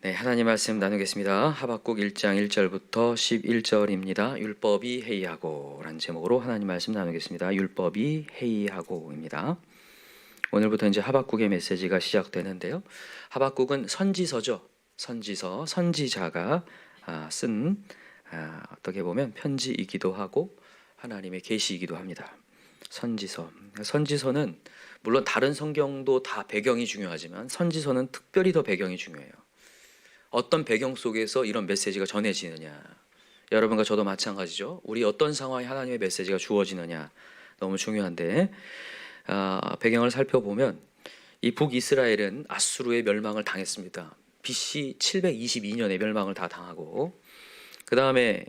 네, 하나님 말씀 나누겠습니다. 하박국 1장 1절부터 11절입니다. 율법이 해이하고 라는 제목으로 하나님 말씀 나누겠습니다. 율법이 해이하고입니다. 오늘부터 이제 하박국의 메시지가 시작되는데요. 하박국은 선지서죠. 선지자가 쓴 어떻게 보면 편지이기도 하고 하나님의 계시이기도 합니다. 선지서는 물론 다른 성경도 다 배경이 중요하지만 선지서는 특별히 더 배경이 중요해요. 어떤 배경 속에서 이런 메시지가 전해지느냐, 여러분과 저도 마찬가지죠. 우리 어떤 상황에 하나님의 메시지가 주어지느냐 너무 중요한데, 배경을 살펴보면 이 북이스라엘은 아수르의 멸망을 당했습니다. BC 722년에 멸망을 다 당하고, 그 다음에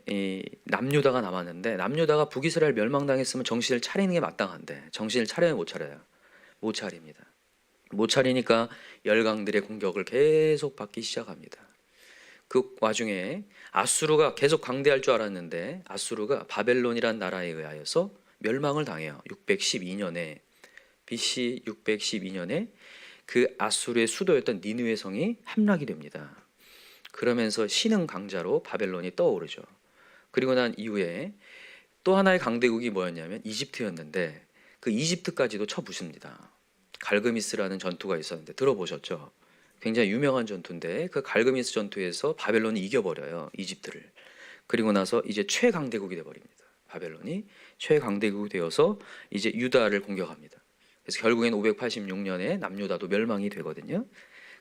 남유다가 남았는데, 남유다가 북이스라엘 멸망당했으면 정신을 차리는 게 마땅한데 정신을 차려야 못 차려요. 못 차립니다. 못 차리니까 열강들의 공격을 계속 받기 시작합니다. 그 와중에 아수르가 계속 강대할 줄 알았는데 아수르가 바벨론이란 나라에 의하여서 멸망을 당해요. 612년에 BC 612년에 그 아수르의 수도였던 니느웨 성이 함락이 됩니다. 그러면서 신흥 강자로 바벨론이 떠오르죠. 그리고 난 이후에 또 하나의 강대국이 뭐였냐면 이집트였는데 그 이집트까지도 쳐부숩니다. 갈그미스라는 전투가 있었는데 들어보셨죠? 굉장히 유명한 전투인데 그 갈그미스 전투에서 바벨론이 이겨버려요, 이집트를. 그리고 나서 이제 최강대국이 되어버립니다. 바벨론이 최강대국이 되어서 이제 유다를 공격합니다. 그래서 결국엔 586년에 남유다도 멸망이 되거든요.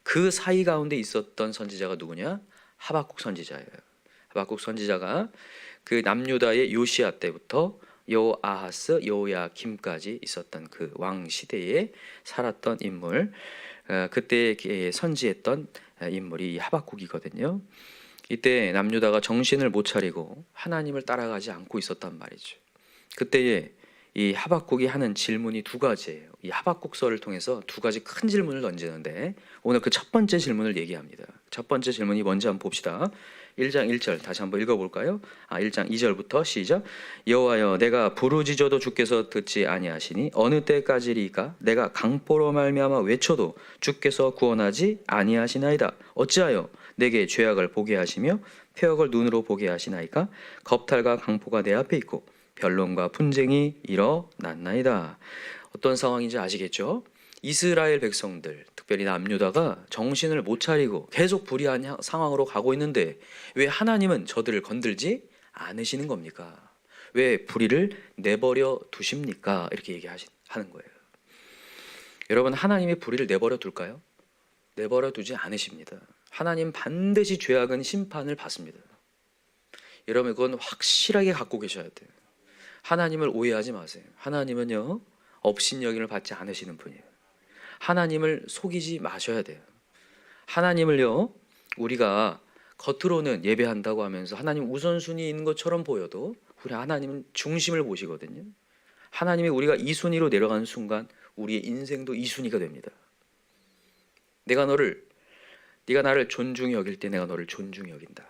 그 사이 가운데 있었던 선지자가 누구냐? 하박국 선지자예요. 하박국 선지자가 그 남유다의 요시야 때부터 여호아하스, 여호야김까지 있었던 그 왕 시대에 살았던 인물, 그때 선지했던 인물이 하박국이거든요. 이때 남유다가 정신을 못 차리고 하나님을 따라가지 않고 있었단 말이죠. 그때에 이 하박국이 하는 질문이 두 가지예요. 이 하박국서를 통해서 두 가지 큰 질문을 던지는데 오늘 그 첫 번째 질문을 얘기합니다. 첫 번째 질문이 뭔지 한번 봅시다. 1장 1절 다시 한번 읽어볼까요? 1장 2절부터 시작. 여호와여, 내가 부르짖어도 주께서 듣지 아니하시니 어느 때까지리까? 내가 강포로 말미암아 외쳐도 주께서 구원하지 아니하시나이다. 어찌하여 내게 죄악을 보게 하시며 폐역을 눈으로 보게 하시나이까? 겁탈과 강포가 내 앞에 있고 변론과 분쟁이 일어났나이다. 어떤 상황인지 아시겠죠? 이스라엘 백성들, 특별히 남유다가 정신을 못 차리고 계속 불의한 상황으로 가고 있는데 왜 하나님은 저들을 건들지 않으시는 겁니까? 왜 불의를 내버려 두십니까? 이렇게 얘기하는 거예요. 여러분, 하나님이 불의를 내버려 둘까요? 내버려 두지 않으십니다. 하나님 반드시 죄악은 심판을 받습니다. 여러분, 그건 확실하게 갖고 계셔야 돼요. 하나님을 오해하지 마세요. 하나님은요, 업신여김을 받지 않으시는 분이에요. 하나님을 속이지 마셔야 돼요. 하나님을요, 우리가 겉으로는 예배한다고 하면서 하나님 우선순위 있는 것처럼 보여도 우리 하나님은 중심을 보시거든요. 하나님이 우리가 2순위로 내려가는 순간 우리의 인생도 2순위가 됩니다. 네가 나를 존중히 여길 때 내가 너를 존중히 여긴다.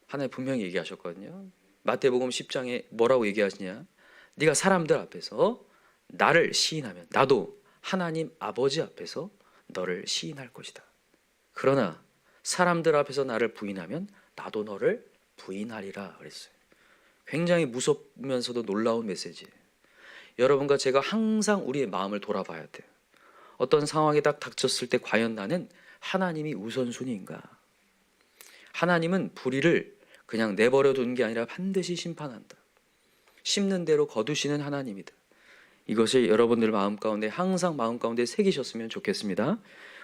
하나님 분명히 얘기하셨거든요. 마태복음 10장에 뭐라고 얘기하시냐? 네가 사람들 앞에서 나를 시인하면 나도 하나님 아버지 앞에서 너를 시인할 것이다. 그러나 사람들 앞에서 나를 부인하면 나도 너를 부인하리라 그랬어요. 굉장히 무섭면서도 놀라운 메시지예요. 여러분과 제가 항상 우리의 마음을 돌아봐야 돼요. 어떤 상황에 딱 닥쳤을 때 과연 나는 하나님이 우선순위인가? 하나님은 불의를 그냥 내버려 두는 게 아니라 반드시 심판한다. 심는 대로 거두시는 하나님이다. 이것을 여러분들 마음 가운데 항상 마음 가운데 새기셨으면 좋겠습니다.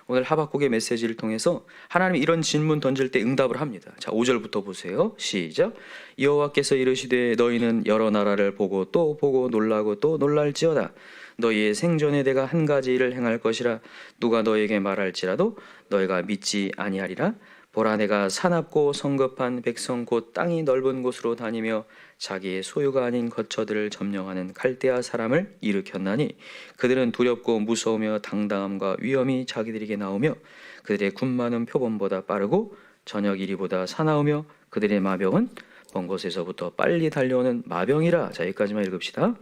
오늘 하박국의 메시지를 통해서 하나님이 이런 질문 던질 때 응답을 합니다. 자, 5절부터 보세요. 시작. 여호와께서 이르시되 너희는 여러 나라를 보고 또 보고 놀라고 또 놀랄지어다. 너희의 생전에 내가 한 가지 일을 행할 것이라. 누가 너에게 말할지라도 너희가 믿지 아니하리라. 보라, 내가 사납고 성급한 백성 곧 땅이 넓은 곳으로 다니며 자기의 소유가 아닌 거처들을 점령하는 갈대아 사람을 일으켰나니 그들은 두렵고 무서우며 당당함과 위엄이 자기들에게 나오며 그들의 군마는 표범보다 빠르고 저녁 이리보다 사나우며 그들의 마병은 먼 곳에서부터 빨리 달려오는 마병이라. 자, 여기까지만 읽읍시다.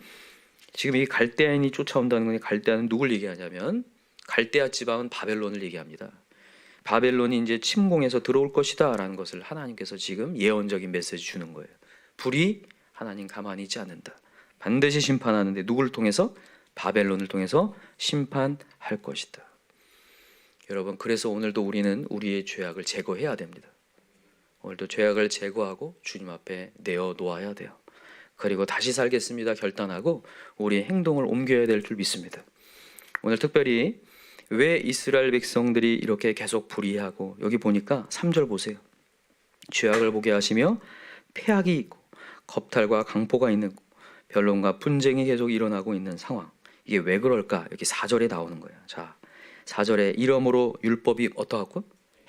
지금 이 갈대아인이 쫓아온다는 건 갈대아는 누굴 얘기하냐면 갈대아 지방은 바벨론을 얘기합니다. 바벨론이 이제 침공해서 들어올 것이다라는 것을 하나님께서 지금 예언적인 메시지 주는 거예요. 불이 하나님 가만히 있지 않는다. 반드시 심판하는데 누구를 통해서? 바벨론을 통해서 심판할 것이다. 여러분, 그래서 오늘도 우리는 우리의 죄악을 제거해야 됩니다. 오늘도 죄악을 제거하고 주님 앞에 내어놓아야 돼요. 그리고 다시 살겠습니다 결단하고 우리의 행동을 옮겨야 될 줄 믿습니다. 오늘 특별히 왜 이스라엘 백성들이 이렇게 계속 불의하고, 여기 보니까 3절 보세요. 죄악을 보게 하시며 패악이 있고 겁탈과 강포가 있는 변론과 분쟁이 계속 일어나고 있는 상황. 이게 왜 그럴까? 여기 4절에 나오는 거예요. 자, 4절에 이러므로 율법이 어떠하고?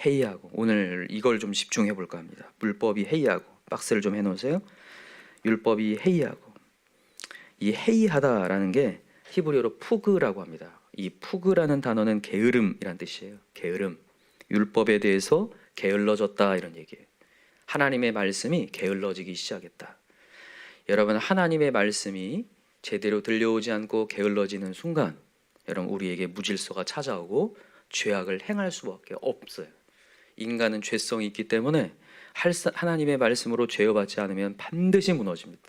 해이하고. 오늘 이걸 좀 집중해 볼까 합니다. 율법이 해이하고. 박스를 좀 해놓으세요. 율법이 해이하고. 이 해이하다라는 게 히브리어로 푸그라고 합니다. 이 푸그라는 단어는 게으름이란 뜻이에요. 게으름. 율법에 대해서 게을러졌다 이런 얘기예요. 하나님의 말씀이 게을러지기 시작했다. 여러분, 하나님의 말씀이 제대로 들려오지 않고 게을러지는 순간 여러분 우리에게 무질서가 찾아오고 죄악을 행할 수밖에 없어요. 인간은 죄성이 있기 때문에 하나님의 말씀으로 죄어받지 않으면 반드시 무너집니다.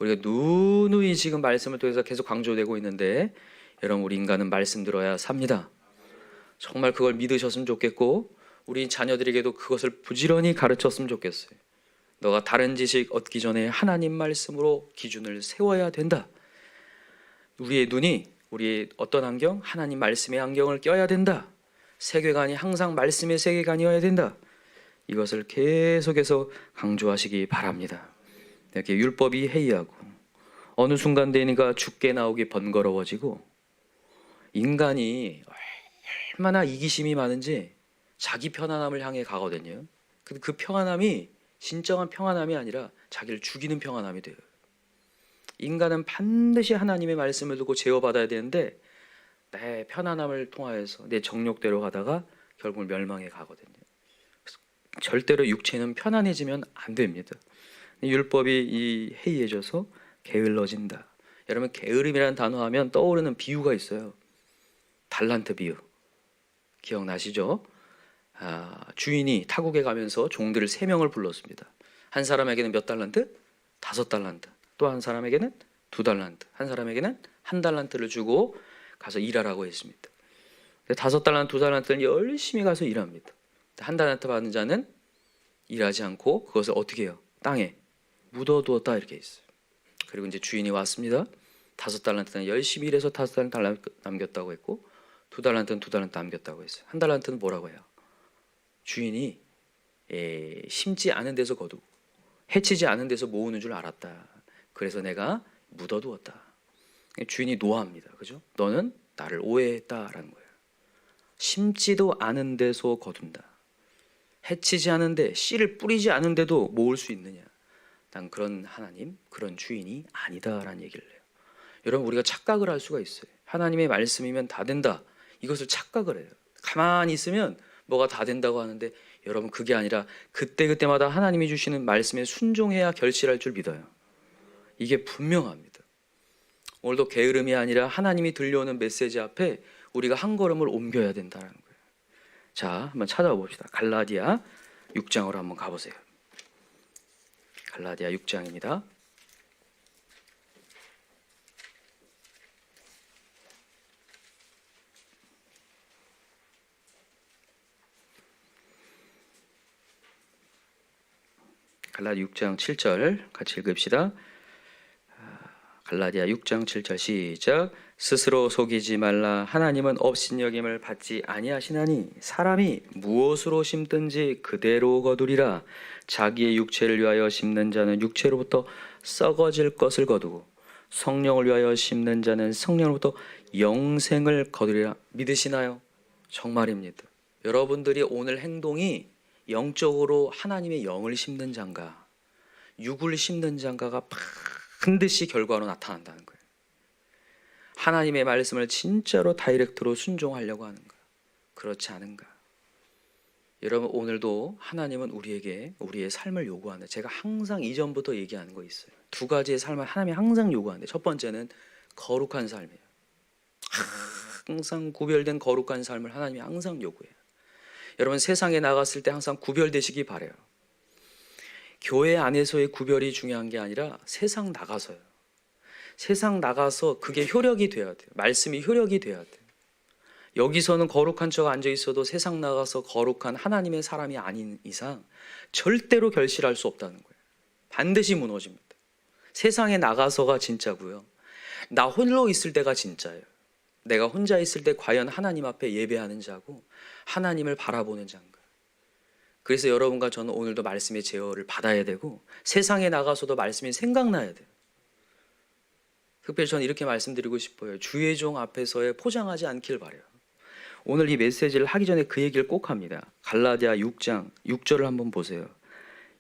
우리가 누누이 지금 말씀을 통해서 계속 강조되고 있는데 여러분, 우리 인간은 말씀 들어야 삽니다. 정말 그걸 믿으셨으면 좋겠고 우리 자녀들에게도 그것을 부지런히 가르쳤으면 좋겠어요. 너가 다른 지식 얻기 전에 하나님 말씀으로 기준을 세워야 된다. 우리의 눈이 우리의 어떤 안경? 하나님 말씀의 안경을 껴야 된다. 세계관이 항상 말씀의 세계관이어야 된다. 이것을 계속해서 강조하시기 바랍니다. 이렇게 율법이 해이하고 어느 순간 되니까 죽게 나오기 번거로워지고, 인간이 얼마나 이기심이 많은지 자기 편안함을 향해 가거든요. 근데 그 평안함이 진정한 평안함이 아니라 자기를 죽이는 평안함이 돼요. 인간은 반드시 하나님의 말씀을 듣고 제어받아야 되는데 내 편안함을 통하여서 내 정욕대로 가다가 결국 멸망에 가거든요. 절대로 육체는 편안해지면 안 됩니다. 율법이 이 해이해져서 게을러진다. 여러분, 게으름이라는 단어 하면 떠오르는 비유가 있어요. 달란트 비유 기억나시죠? 주인이 타국에 가면서 종들을 3명을 불렀습니다. 한 사람에게는 몇 달란트? 5달란트. 또 한 사람에게는 2달란트. 한 사람에게는 1달란트를 주고 가서 일하라고 했습니다. 5달란트, 2달란트는 열심히 가서 일합니다. 1달란트 받은 자는 일하지 않고 그것을 어떻게 해요? 땅에 묻어두었다 이렇게 있어요. 그리고 이제 주인이 왔습니다. 5달란트는 열심히 일해서 5달란트 남겼다고 했고 2달란트는 2달란트 남겼다고 했어요. 1달란트는 뭐라고 해요? 주인이 심지 않은 데서 거두고 해치지 않은 데서 모으는 줄 알았다. 그래서 내가 묻어두었다. 주인이 노합니다. 그죠? 너는 나를 오해했다라는 거예요. 심지도 않은 데서 거둔다. 해치지 않은데 씨를 뿌리지 않은데도 모을 수 있느냐? 난 그런 하나님, 그런 주인이 아니다라는 얘기를 해요. 여러분, 우리가 착각을 할 수가 있어요. 하나님의 말씀이면 다 된다. 이것을 착각을 해요. 가만히 있으면 뭐가 다 된다고 하는데 여러분, 그게 아니라 그때그때마다 하나님이 주시는 말씀에 순종해야 결실할 줄 믿어요. 이게 분명합니다. 오늘도 게으름이 아니라 하나님이 들려오는 메시지 앞에 우리가 한 걸음을 옮겨야 된다는 거예요. 자, 한번 찾아와 봅시다. 갈라디아 6장으로 한번 가보세요. 갈라디아 6장입니다. 갈라디아 6장 7절 같이 읽읍시다. 갈라디아 6장 7절 시작. 스스로 속이지 말라. 하나님은 업신여김을 받지 아니하시나니 사람이 무엇으로 심든지 그대로 거두리라. 자기의 육체를 위하여 심는 자는 육체로부터 썩어질 것을 거두고 성령을 위하여 심는 자는 성령으로부터 영생을 거두리라. 믿으시나요? 정말입니다. 여러분들이 오늘 행동이 영적으로 하나님의 영을 심는 자인가 육을 심는 자인가가 반드시 결과로 나타난다는 거예요. 하나님의 말씀을 진짜로 다이렉트로 순종하려고 하는가, 그렇지 않은가. 여러분, 오늘도 하나님은 우리에게 우리의 삶을 요구하는데, 제가 항상 이전부터 얘기하는 거 있어요. 2가지의 삶을 하나님이 항상 요구하는데, 첫 번째는 거룩한 삶이에요. 항상 구별된 거룩한 삶을 하나님이 항상 요구해요. 여러분 세상에 나갔을 때 항상 구별되시기 바라요. 교회 안에서의 구별이 중요한 게 아니라 세상 나가서요. 세상 나가서 그게 효력이 돼야 돼요. 말씀이 효력이 돼야 돼요. 여기서는 거룩한 척 앉아 있어도 세상 나가서 거룩한 하나님의 사람이 아닌 이상 절대로 결실할 수 없다는 거예요. 반드시 무너집니다. 세상에 나가서가 진짜고요. 나 홀로 있을 때가 진짜예요. 내가 혼자 있을 때 과연 하나님 앞에 예배하는 자고 하나님을 바라보는 자인가. 그래서 여러분과 저는 오늘도 말씀의 제어를 받아야 되고 세상에 나가서도 말씀이 생각나야 돼요. 특별히 저는 이렇게 말씀드리고 싶어요. 주의 종 앞에서의 포장하지 않길 바라요. 오늘 이 메시지를 하기 전에 그 얘기를 꼭 합니다. 갈라디아 6장 6절을 한번 보세요.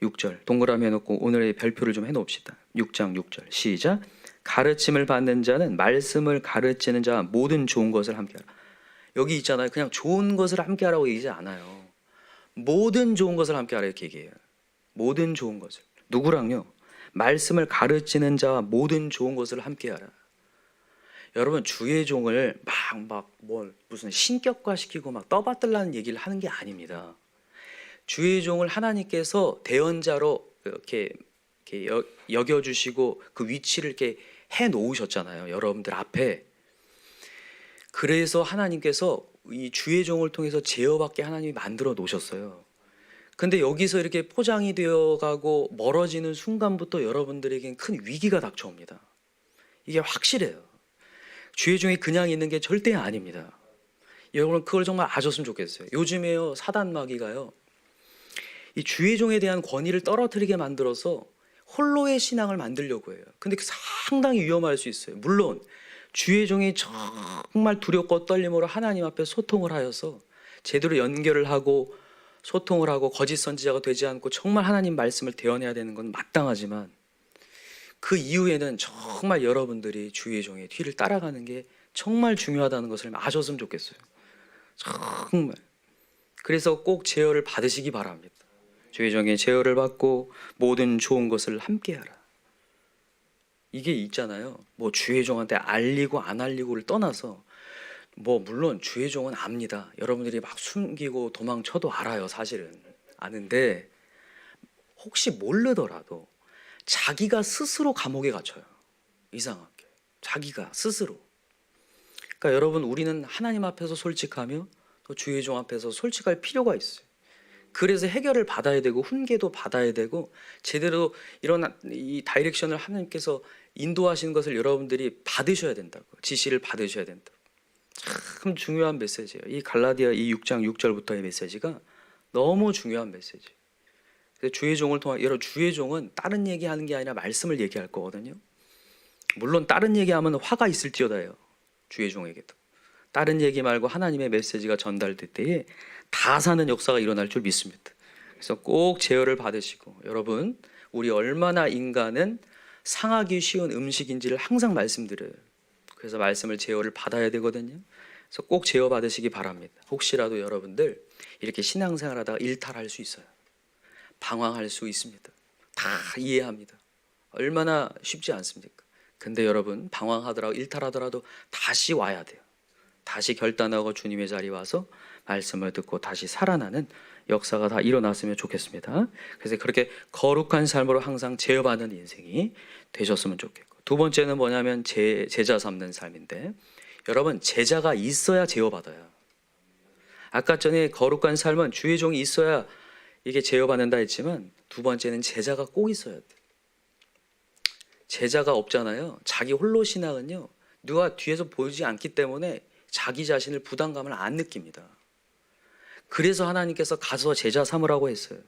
6절 동그라미 해놓고 오늘의 별표를 좀 해놓읍시다. 6장 6절 시작. 가르침을 받는 자는 말씀을 가르치는 자와 모든 좋은 것을 함께하라. 여기 있잖아요. 그냥 좋은 것을 함께하라고 얘기하지 않아요. 모든 좋은 것을 함께하라 이렇게 얘기해요. 모든 좋은 것을. 누구랑요? 말씀을 가르치는 자와 모든 좋은 것을 함께하라. 여러분 주의 종을 무슨 신격화시키고 막 떠받들라는 얘기를 하는 게 아닙니다. 주의 종을 하나님께서 대언자로 이렇게 여겨주시고 그 위치를 이렇게 해 놓으셨잖아요. 여러분들 앞에. 그래서 하나님께서 이 주의 종을 통해서 제어받게 하나님이 만들어 놓으셨어요. 근데 여기서 이렇게 포장이 되어가고 멀어지는 순간부터 여러분들에겐 큰 위기가 닥쳐옵니다. 이게 확실해요. 주의 종이 그냥 있는 게 절대 아닙니다. 여러분 그걸 정말 아셨으면 좋겠어요. 요즘에요 사단 마귀가요 이 주의 종에 대한 권위를 떨어뜨리게 만들어서 홀로의 신앙을 만들려고 해요. 근데 상당히 위험할 수 있어요. 물론 주의 종이 정말 두렵고 떨림으로 하나님 앞에 소통을 하여서 제대로 연결을 하고 소통을 하고 거짓 선지자가 되지 않고 정말 하나님 말씀을 대언해야 되는 건 마땅하지만 그 이후에는 정말 여러분들이 주의 종의 뒤를 따라가는 게 정말 중요하다는 것을 아셨으면 좋겠어요. 정말. 그래서 꼭 제어를 받으시기 바랍니다. 주의 종의 제어를 받고 모든 좋은 것을 함께하라. 이게 있잖아요. 뭐 주의 종한테 알리고 안 알리고를 떠나서 물론 주의 종은 압니다. 여러분들이 막 숨기고 도망쳐도 알아요. 사실은 아는데 혹시 모르더라도 자기가 스스로 감옥에 갇혀요. 이상하게 자기가 스스로. 그러니까 여러분 우리는 하나님 앞에서 솔직하며 또 주의 종 앞에서 솔직할 필요가 있어요. 그래서 해결을 받아야 되고 훈계도 받아야 되고 제대로 이런 이 다이렉션을 하나님께서 인도하시는 것을 여러분들이 받으셔야 된다고. 지시를 받으셔야 된다고. 참 중요한 메시지예요. 이 갈라디아 이 6장 6절부터의 메시지가 너무 중요한 메시지. 주의 종을 통해 여러분 주의 종은 다른 얘기하는 게 아니라 말씀을 얘기할 거거든요. 물론 다른 얘기하면 화가 있을지어다요. 주의 종에게도. 다른 얘기 말고 하나님의 메시지가 전달될 때에 다 사는 역사가 일어날 줄 믿습니다. 그래서 꼭 제어를 받으시고 여러분 우리 얼마나 인간은 상하기 쉬운 음식인지를 항상 말씀드려요. 그래서 말씀을 제어를 받아야 되거든요. 그래서 꼭 제어 받으시기 바랍니다. 혹시라도 여러분들 이렇게 신앙생활하다가 일탈할 수 있어요. 방황할 수 있습니다. 다 이해합니다. 얼마나 쉽지 않습니까? 근데 여러분 방황하더라도 일탈하더라도 다시 와야 돼요. 다시 결단하고 주님의 자리에 와서 말씀을 듣고 다시 살아나는 역사가 다 일어났으면 좋겠습니다. 그래서 그렇게 거룩한 삶으로 항상 제어받는 인생이 되셨으면 좋겠고, 두 번째는 뭐냐면 제자 삼는 삶인데, 여러분 제자가 있어야 제어받아요. 아까 전에 거룩한 삶은 주의 종이 있어야 이게 제어받는다 했지만 두 번째는 제자가 꼭 있어야 돼. 제자가 없잖아요. 자기 홀로 신앙은요 누가 뒤에서 보이지 않기 때문에 자기 자신을 부담감을 안 느낍니다. 그래서 하나님께서 가서 제자 삼으라고 했어요.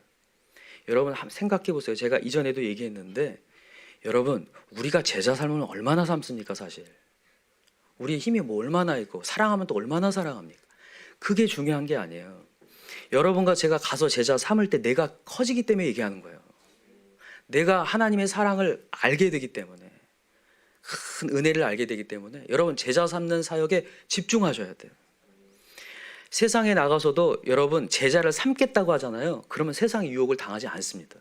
여러분 생각해 보세요. 제가 이전에도 얘기했는데 여러분 우리가 제자 삶은 얼마나 삼습니까? 사실 우리의 힘이 뭐 얼마나 있고 사랑하면 또 얼마나 사랑합니까? 그게 중요한 게 아니에요. 여러분과 제가 가서 제자 삼을 때 내가 커지기 때문에 얘기하는 거예요. 내가 하나님의 사랑을 알게 되기 때문에, 큰 은혜를 알게 되기 때문에 여러분 제자 삼는 사역에 집중하셔야 돼요. 세상에 나가서도 여러분 제자를 삼겠다고 하잖아요. 그러면 세상의 유혹을 당하지 않습니다.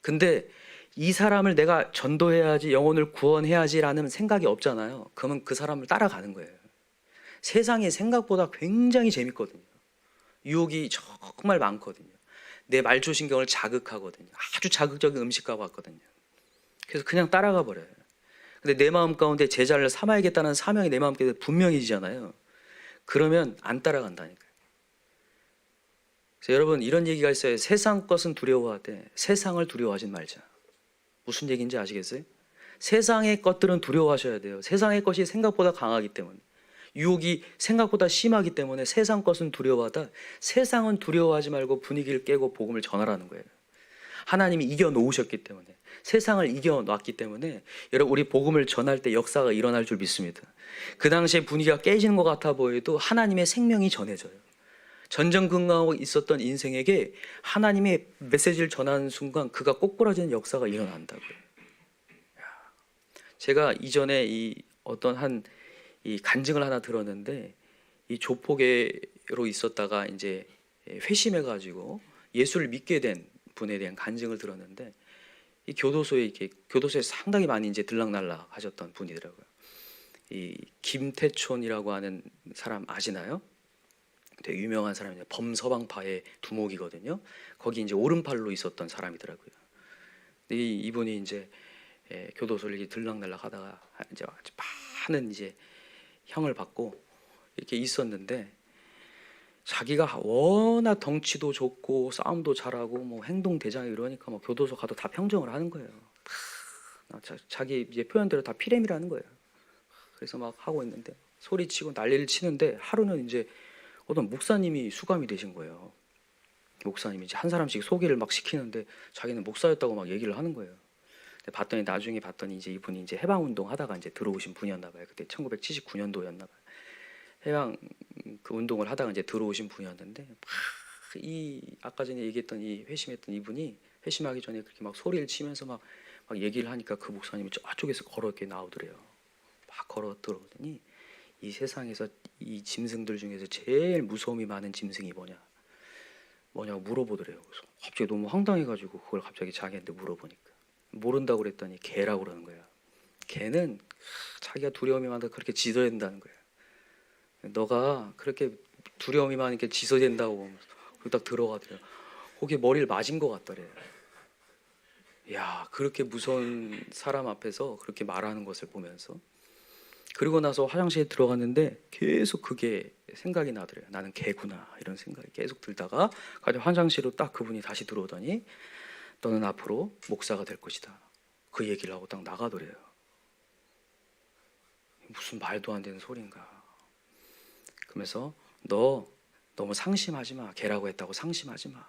근데 이 사람을 내가 전도해야지, 영혼을 구원해야지라는 생각이 없잖아요. 그러면 그 사람을 따라가는 거예요. 세상이 생각보다 굉장히 재밌거든요. 유혹이 정말 많거든요. 내 말초신경을 자극하거든요. 아주 자극적인 음식과 같거든요. 그래서 그냥 따라가 버려요. 근데 내 마음 가운데 제자를 삼아야겠다는 사명이 내 마음 가운데 분명히지잖아요. 그러면 안 따라간다니까요. 그래서 여러분 이런 얘기가 있어요. 세상 것은 두려워하되 세상을 두려워하진 말자. 무슨 얘기인지 아시겠어요? 세상의 것들은 두려워하셔야 돼요. 세상의 것이 생각보다 강하기 때문에, 유혹이 생각보다 심하기 때문에 세상 것은 두려워하다. 세상은 두려워하지 말고 분위기를 깨고 복음을 전하라는 거예요. 하나님이 이겨놓으셨기 때문에, 세상을 이겨놨기 때문에 여러분 우리 복음을 전할 때 역사가 일어날 줄 믿습니다. 그 당시에 분위기가 깨지는 것 같아 보여도 하나님의 생명이 전해져요. 전전긍긍하고 있었던 인생에게 하나님의 메시지를 전하는 순간 그가 꼬꾸라지는 역사가 일어난다고요. 제가 이전에 이 어떤 이 간증을 하나 들었는데, 이 조폭으로 있었다가 이제 회심해가지고 예수를 믿게 된 분에 대한 간증을 들었는데, 이 교도소에 상당히 많이 이제 들락날락 하셨던 분이더라고요. 이 김태촌이라고 하는 사람 아시나요? 되게 유명한 사람이에요. 범서방파의 두목이거든요. 거기 이제 오른팔로 있었던 사람이더라고요. 이분이 이제 교도소를 이렇게 들락날락 하다가 이제 많은 이제 형을 받고 이렇게 있었는데, 자기가 워낙 덩치도 좋고 싸움도 잘하고 뭐 행동 대장이 이러니까 뭐 교도소 가도 다 평정을 하는 거예요. 자기 이제 표현대로 다 피렘이라는 거예요. 그래서 막 하고 있는데 소리치고 난리를 치는데, 하루는 이제 어떤 목사님이 수감이 되신 거예요. 목사님이 이제 한 사람씩 소개를 막 시키는데 자기는 목사였다고 막 얘기를 하는 거예요. 나중에 봤더니 이제 이분이 이제 해방 운동 하다가 이제 들어오신 분이었나 봐요. 그때 1979년도였나 봐요. 해방 그 운동을 하다가 이제 들어오신 분이었는데, 이 아까 전에 얘기했던 이 회심했던 이분이 회심하기 전에 그렇게 막 소리를 치면서 막 얘기를 하니까 그 목사님이 저쪽에서 걸어 이렇게 나오더래요. 막 걸어 들어오더니 이 세상에서 이 짐승들 중에서 제일 무서움이 많은 짐승이 뭐냐고 물어보더래요. 그래서 갑자기 너무 황당해가지고 그걸 갑자기 자기한테 물어보니까 모른다고 그랬더니 개라고 그러는 거예요. 개는 자기가 두려움이 많다 그렇게 짖어야 된다는 거예요. 너가 그렇게 두려움이 많으니까 짖어야 된다고 딱 들어가더래요. 거기에 머리를 맞은 것 같더래요. 야, 그렇게 무서운 사람 앞에서 그렇게 말하는 것을 보면서, 그리고 나서 화장실에 들어갔는데 계속 그게 생각이 나더래요. 나는 개구나, 이런 생각이 계속 들다가 화장실로 딱 그분이 다시 들어오더니 너는 앞으로 목사가 될 것이다, 그 얘기를 하고 딱 나가더래요. 무슨 말도 안 되는 소린가. 그러면서 너 너무 상심하지 마. 개라고 했다고 상심하지 마.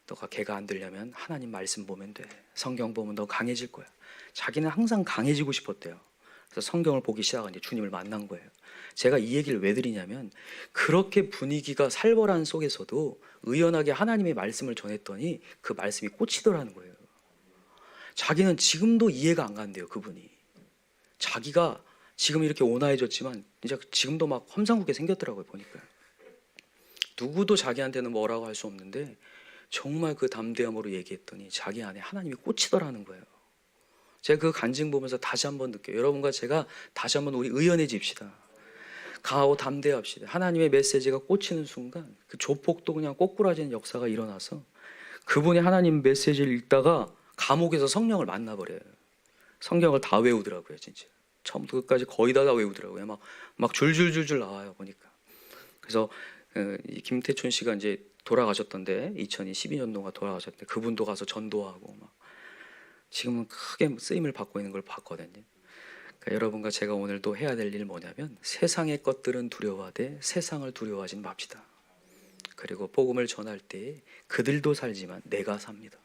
너가 개가 안 되려면 하나님 말씀 보면 돼. 성경 보면 너 강해질 거야. 자기는 항상 강해지고 싶었대요. 그래서 성경을 보기 시작한 이제 주님을 만난 거예요. 제가 이 얘기를 왜 드리냐면, 그렇게 분위기가 살벌한 속에서도 의연하게 하나님의 말씀을 전했더니 그 말씀이 꽂히더라는 거예요. 자기는 지금도 이해가 안 간대요. 그분이 자기가 지금 이렇게 온화해졌지만 이제 지금도 막 험상궂게 생겼더라고요. 보니까 누구도 자기한테는 뭐라고 할 수 없는데 정말 그 담대함으로 얘기했더니 자기 안에 하나님이 꽂히더라는 거예요. 제가 그 간증 보면서 다시 한번 느껴요. 여러분과 제가 다시 한번 우리 의연해집시다. 강하고 담대합시다. 하나님의 메시지가 꽂히는 순간 그 조폭도 그냥 꼬꾸라지는 역사가 일어나서 그분이 하나님 메시지를 읽다가 감옥에서 성령을 만나버려요. 성경을 다 외우더라고요. 진짜 처음부터 끝까지 거의 다 외우더라고요. 막 줄줄줄줄 나와요. 보니까. 그래서 이 김태촌 씨가 이제 돌아가셨던데, 2012년도가 돌아가셨는데 그분도 가서 전도하고 막 지금은 크게 쓰임을 받고 있는 걸 봤거든요. 그러니까 여러분과 제가 오늘도 해야 될 일 뭐냐면, 세상의 것들은 두려워하되 세상을 두려워하진 맙시다. 그리고 복음을 전할 때 그들도 살지만 내가 삽니다.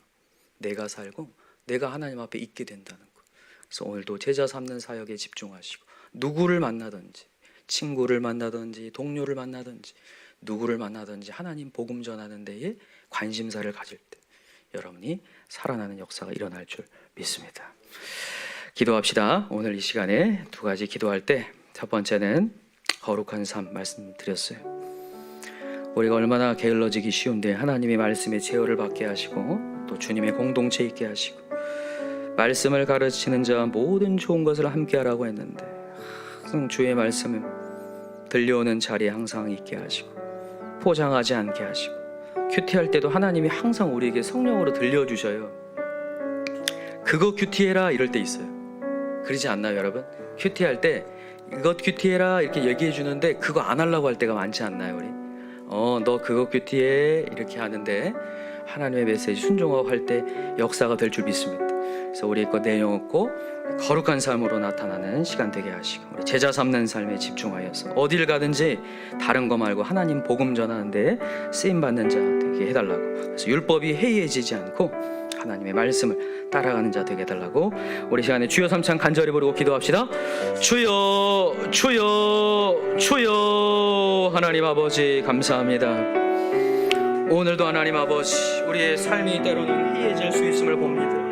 내가 살고 내가 하나님 앞에 있게 된다는 거. 그래서 오늘도 제자 삼는 사역에 집중하시고, 누구를 만나든지, 친구를 만나든지 동료를 만나든지 누구를 만나든지 하나님 복음 전하는 데에 관심사를 가질 때 여러분이 살아나는 역사가 일어날 줄 믿습니다. 기도합시다. 오늘 이 시간에 두 가지 기도할 때, 첫 번째는 거룩한 삶 말씀드렸어요. 우리가 얼마나 게을러지기 쉬운데 하나님의 말씀에 제어를 받게 하시고 또 주님의 공동체 있게 하시고 말씀을 가르치는 자와 모든 좋은 것을 함께 하라고 했는데, 항상 주의 말씀은 들려오는 자리에 항상 있게 하시고 포장하지 않게 하시고 큐티할 때도 하나님이 항상 우리에게 성령으로 들려주셔요. 그거 큐티해라 이럴 때 있어요. 그러지 않나요 여러분? 큐티할 때 이것 큐티해라 이렇게 얘기해 주는데 그거 안 하려고 할 때가 많지 않나요 우리? 너 그거 큐티해 이렇게 하는데 하나님의 메시지 순종하고 할 때 역사가 될 줄 믿습니다. 그래서 우리 거 내용 없고 거룩한 삶으로 나타나는 시간 되게 하시고 우리 제자 삼는 삶에 집중하여서 어딜 가든지 다른 거 말고 하나님 복음 전하는데 쓰임 받는 자 되게 해달라고. 그래서 율법이 해이해지지 않고 하나님의 말씀을 따라가는 자 되게 해달라고. 우리 시간에 주여 삼창 간절히 부르고 기도합시다. 주여 주여 주여. 하나님 아버지 감사합니다. 오늘도 하나님 아버지 우리의 삶이 때로는 해이해질 수 있음을 봅니다.